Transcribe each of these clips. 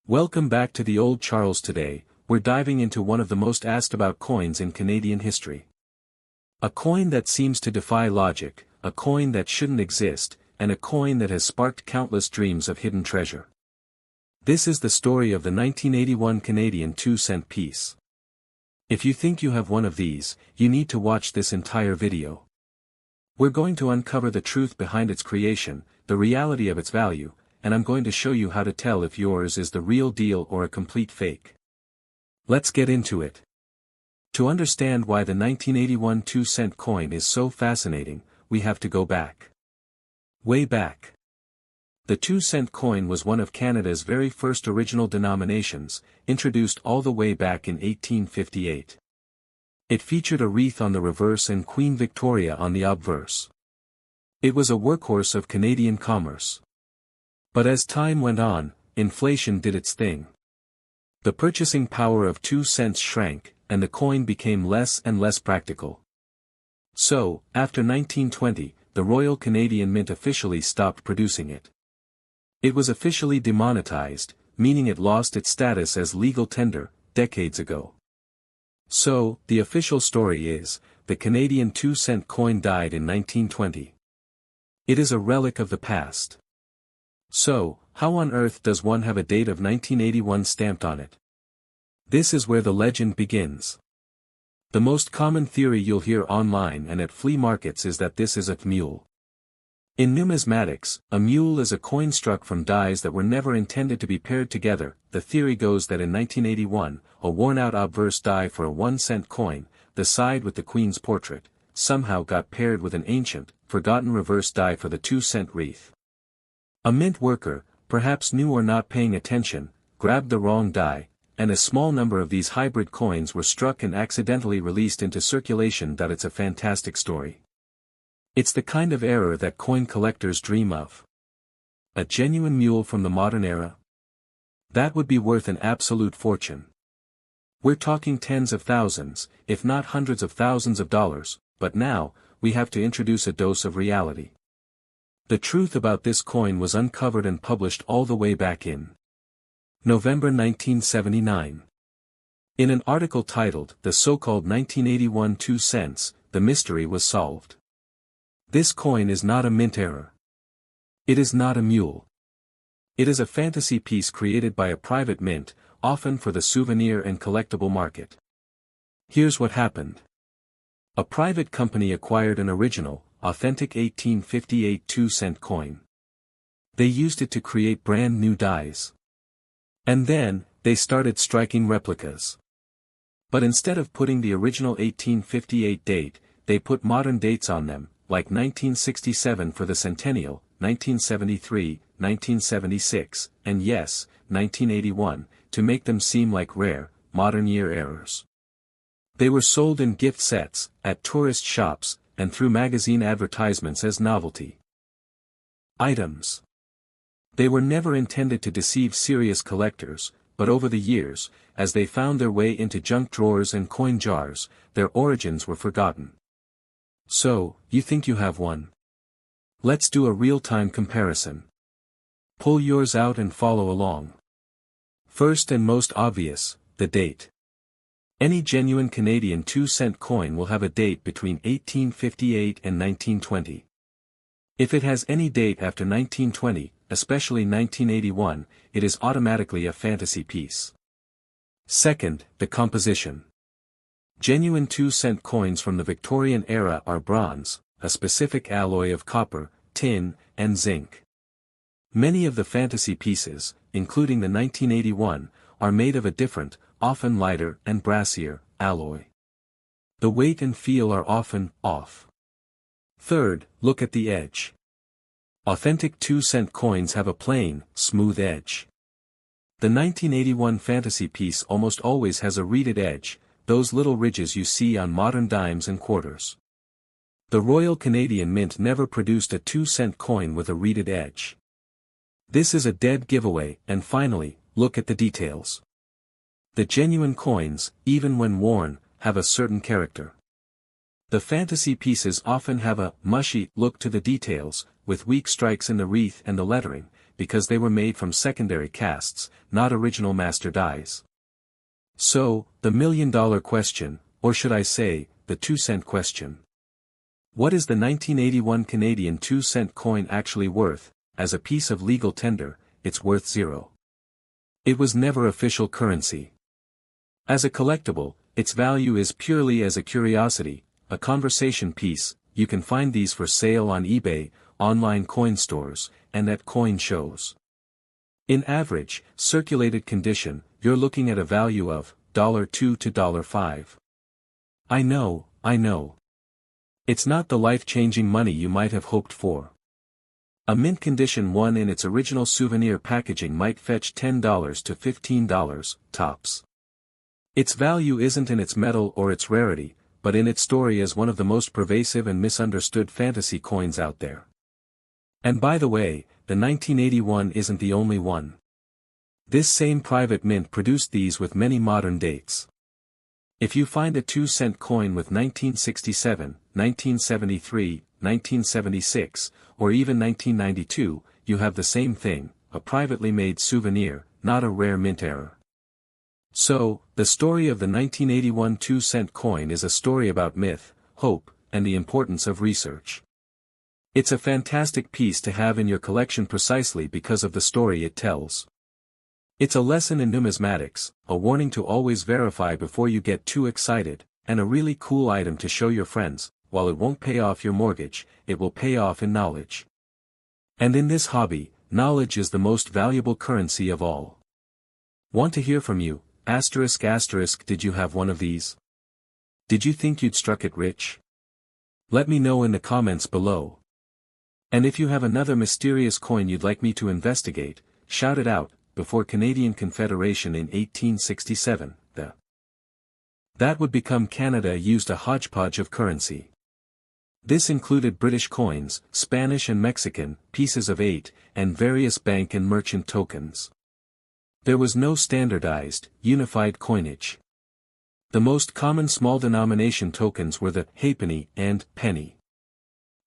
Welcome back to the Old Charles. Today, we're diving into one of the most asked about coins in Canadian history. A coin that seems to defy logic, a coin that shouldn't exist, and a coin that has sparked countless dreams of hidden treasure. This is the story of the 1981 Canadian 2-cent piece. If you think you have one of these, you need to watch this entire video. We're going to uncover the truth behind its creation, the reality of its value, and I'm going to show you how to tell if yours is the real deal or a complete fake. Let's get into it. To understand why the 1981 2-cent coin is so fascinating, we have to go back. Way back. The 2-cent coin was one of Canada's very first original denominations, introduced all the way back in 1858. It featured a wreath on the reverse and Queen Victoria on the obverse. It was a workhorse of Canadian commerce. But as time went on, inflation did its thing. The purchasing power of 2 cents shrank, and the coin became less and less practical. So, after 1920, the Royal Canadian Mint officially stopped producing it. It was officially demonetized, meaning it lost its status as legal tender, decades ago. So, the official story is, the Canadian 2-cent coin died in 1920. It is a relic of the past. So, how on earth does one have a date of 1981 stamped on it? This is where the legend begins. The most common theory you'll hear online and at flea markets is that this is a mule. In numismatics, a mule is a coin struck from dies that were never intended to be paired together. The theory goes that in 1981, a worn-out obverse die for a 1-cent coin, the side with the Queen's portrait, somehow got paired with an ancient, forgotten reverse die for the 2-cent wreath. A mint worker, perhaps new or not paying attention, grabbed the wrong die, and a small number of these hybrid coins were struck and accidentally released into circulation. It's a fantastic story. It's the kind of error that coin collectors dream of. A genuine mule from the modern era? That would be worth an absolute fortune. We're talking tens of thousands, if not hundreds of thousands of dollars, but now, we have to introduce a dose of reality. The truth about this coin was uncovered and published all the way back in November 1979. In an article titled, "The so-called 1981 2 cents, the mystery was solved." This coin is not a mint error. It is not a mule. It is a fantasy piece created by a private mint, often for the souvenir and collectible market. Here's what happened. A private company acquired an original, authentic 1858 2-cent coin. They used it to create brand new dies. And then, they started striking replicas. But instead of putting the original 1858 date, they put modern dates on them, like 1967 for the centennial, 1973, 1976, and yes, 1981, to make them seem like rare, modern year errors. They were sold in gift sets, at tourist shops, and through magazine advertisements as novelty items. They were never intended to deceive serious collectors, but over the years, as they found their way into junk drawers and coin jars, their origins were forgotten. So, you think you have one? Let's do a real-time comparison. Pull yours out and follow along. First and most obvious, the date. Any genuine Canadian 2-cent coin will have a date between 1858 and 1920. If it has any date after 1920, especially 1981, it is automatically a fantasy piece. Second, the composition. Genuine 2-cent coins from the Victorian era are bronze, a specific alloy of copper, tin, and zinc. Many of the fantasy pieces, including the 1981, are made of a different, often lighter and brassier, alloy. The weight and feel are often off. Third, look at the edge. Authentic 2-cent coins have a plain, smooth edge. The 1981 fantasy piece almost always has a reeded edge, those little ridges you see on modern dimes and quarters. The Royal Canadian Mint never produced a 2-cent coin with a reeded edge. This is a dead giveaway. And finally, look at the details. The genuine coins, even when worn, have a certain character. The fantasy pieces often have a mushy look to the details, with weak strikes in the wreath and the lettering, because they were made from secondary casts, not original master dies. So, the million-dollar question, or should I say, the 2-cent question. What is the 1981 Canadian 2-cent coin actually worth? As a piece of legal tender, it's worth zero. It was never official currency. As a collectible, its value is purely as a curiosity, a conversation piece. You can find these for sale on eBay, online coin stores, and at coin shows. In average, circulated condition, you're looking at a value of $2 to $5. I know. It's not the life-changing money you might have hoped for. A mint condition one in its original souvenir packaging might fetch $10 to $15, tops. Its value isn't in its metal or its rarity, but in its story as one of the most pervasive and misunderstood fantasy coins out there. And by the way, the 1981 isn't the only one. This same private mint produced these with many modern dates. If you find a 2-cent coin with 1967, 1973, 1976, or even 1992, you have the same thing, a privately made souvenir, not a rare mint error. So, the story of the 1981 2-cent coin is a story about myth, hope, and the importance of research. It's a fantastic piece to have in your collection precisely because of the story it tells. It's a lesson in numismatics, a warning to always verify before you get too excited, and a really cool item to show your friends. While it won't pay off your mortgage, it will pay off in knowledge. And in this hobby, knowledge is the most valuable currency of all. Want to hear from you, ***, did you have one of these? Did you think you'd struck it rich? Let me know in the comments below. And if you have another mysterious coin you'd like me to investigate, shout it out. Before Canadian Confederation in 1867, that would become Canada used a hodgepodge of currency. This included British coins, Spanish and Mexican, pieces of 8, and various bank and merchant tokens. There was no standardized, unified coinage. The most common small denomination tokens were the halfpenny and penny.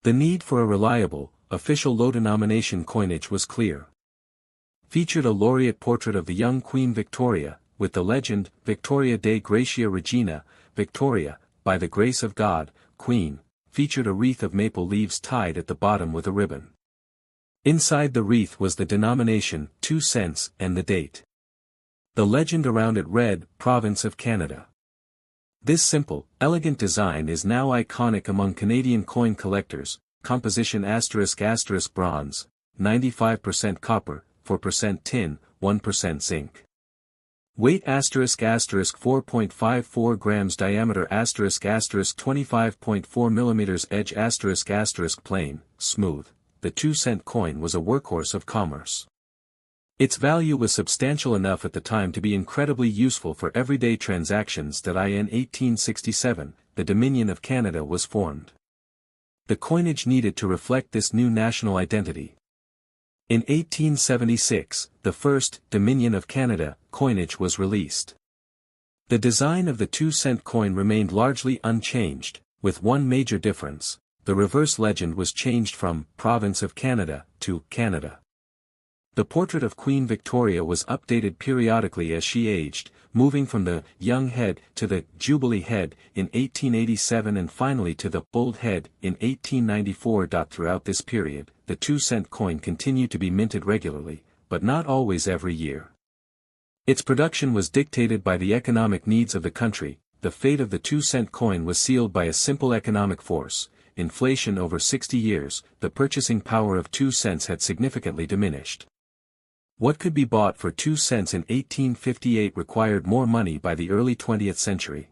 The need for a reliable, official low denomination coinage was clear. Featured a laureate portrait of the young Queen Victoria, with the legend, Victoria de Gratia Regina, Victoria, by the grace of God, Queen, featured a wreath of maple leaves tied at the bottom with a ribbon. Inside the wreath was the denomination, 2 cents, and the date. The legend around it read, Province of Canada. This simple, elegant design is now iconic among Canadian coin collectors, composition *** bronze, 95% copper, 4% tin, 1% zinc. Weight *** 4.54 grams diameter *** 25.4 millimeters edge ** plain, smooth. The 2-cent coin was a workhorse of commerce. Its value was substantial enough at the time to be incredibly useful for everyday transactions that in 1867, the Dominion of Canada was formed. The coinage needed to reflect this new national identity. In 1876, the first Dominion of Canada coinage was released. The design of the 2-cent coin remained largely unchanged, with one major difference: the reverse legend was changed from Province of Canada to Canada. The portrait of Queen Victoria was updated periodically as she aged, moving from the young head to the Jubilee head in 1887 and finally to the old head in 1894. Throughout this period, the 2-cent coin continued to be minted regularly, but not always every year. Its production was dictated by the economic needs of the country. The fate of the 2-cent coin was sealed by a simple economic force: inflation. Over 60 years, the purchasing power of 2 cents had significantly diminished. What could be bought for 2 cents in 1858 required more money by the early 20th century.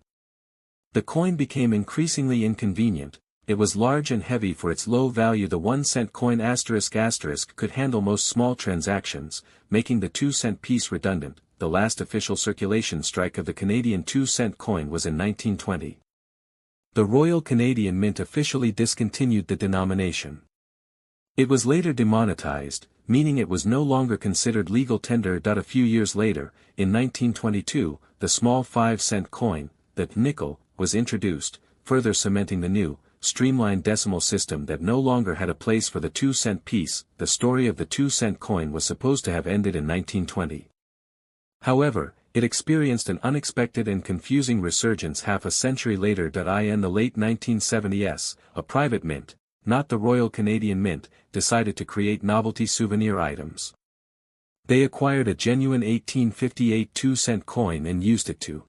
The coin became increasingly inconvenient. It was large and heavy for its low value. The 1-cent coin ** could handle most small transactions, making the 2-cent piece redundant. The last official circulation strike of the Canadian 2-cent coin was in 1920. The Royal Canadian Mint officially discontinued the denomination. It was later demonetized, meaning it was no longer considered legal tender. A few years later, in 1922, the small 5-cent coin, the nickel, was introduced, further cementing the new, streamlined decimal system that no longer had a place for the 2-cent piece. The story of the 2-cent coin was supposed to have ended in 1920. However, it experienced an unexpected and confusing resurgence half a century later. In the late 1970s, a private mint, not the Royal Canadian Mint, decided to create novelty souvenir items. They acquired a genuine 1858 2-cent coin and used it to